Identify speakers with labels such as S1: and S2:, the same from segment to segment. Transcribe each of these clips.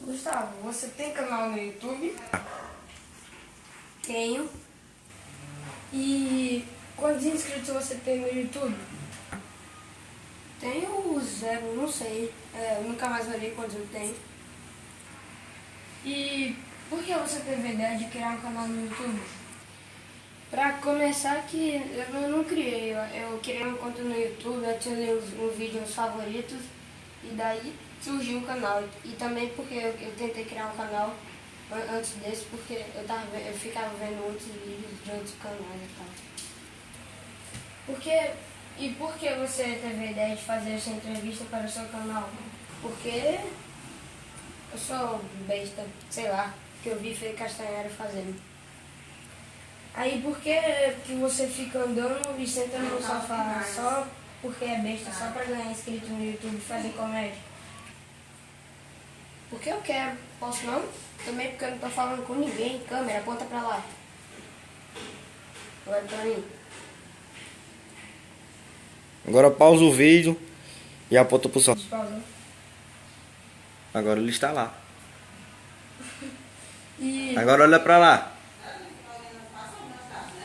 S1: Gustavo, você tem canal no YouTube?
S2: Tenho.
S1: E quantos inscritos você tem no YouTube?
S2: Tenho 0, não sei. Eu nunca mais olhei quantos eu tenho.
S1: E por que você teve a ideia de criar um canal no YouTube?
S2: Pra começar que eu não criei, eu criei uma conta no YouTube, adicionei um vídeo nos favoritos e daí surgiu um canal. E também porque eu tentei criar um canal antes desse, porque eu ficava vendo outros vídeos de outros canais e tal.
S1: E por que você teve a ideia de fazer essa entrevista para o seu canal?
S2: Porque eu sou besta, sei lá, que eu vi Frei Castanheira fazendo.
S1: Aí por que você fica andando e senta no sofá só porque é besta, só para ganhar inscrito no YouTube e fazer comédia?
S2: Porque eu quero, posso não? Também porque eu não tô falando com ninguém, câmera, aponta pra lá. Agora pra mim.
S3: Agora pausa o vídeo e aponta pro sol.
S1: Pausa.
S3: Agora ele está lá.
S1: E
S3: Agora olha pra lá.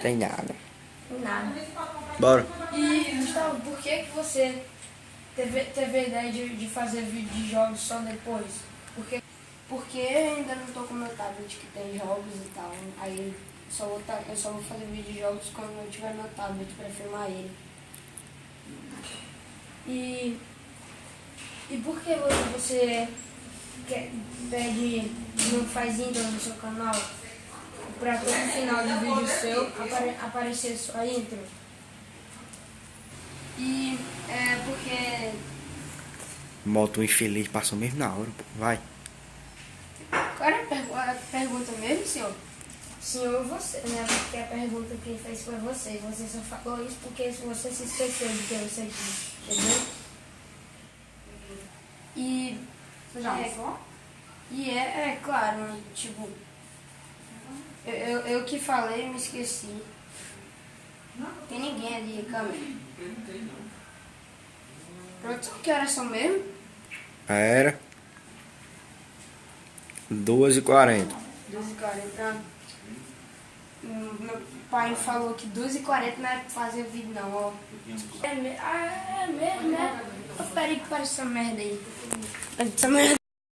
S3: Tem nada.
S1: nada.
S3: Bora.
S1: E Gustavo, por que você teve a ideia de fazer vídeo de jogos só depois?
S2: Porque eu ainda não tô com meu tablet que tem jogos e tal. Aí eu só vou fazer vídeo de jogos quando eu tiver meu tablet pra filmar ele.
S1: E por que você não faz intro no seu canal? Pra todo final de vídeo seu aparecer sua intro?
S2: E é porque...
S3: Moto infeliz passou mesmo na hora, pô. Vai.
S2: Qual era a pergunta mesmo, senhor?
S1: Senhor, você, né? Porque a pergunta que fez foi você. Você só falou isso porque você se esqueceu de que você disse, entendeu?
S2: E...
S4: Você já almoçou?
S2: E é claro, né? Tipo... Eu que falei e me esqueci. Tem ninguém ali, câmera. Pronto, que horas são mesmo?
S3: Era 2h40.
S2: 12h40. Meu pai falou que 12h40 não era pra fazer vídeo não, ó.
S1: É mesmo, né? Peraí que parece essa merda aí.
S2: Essa merda.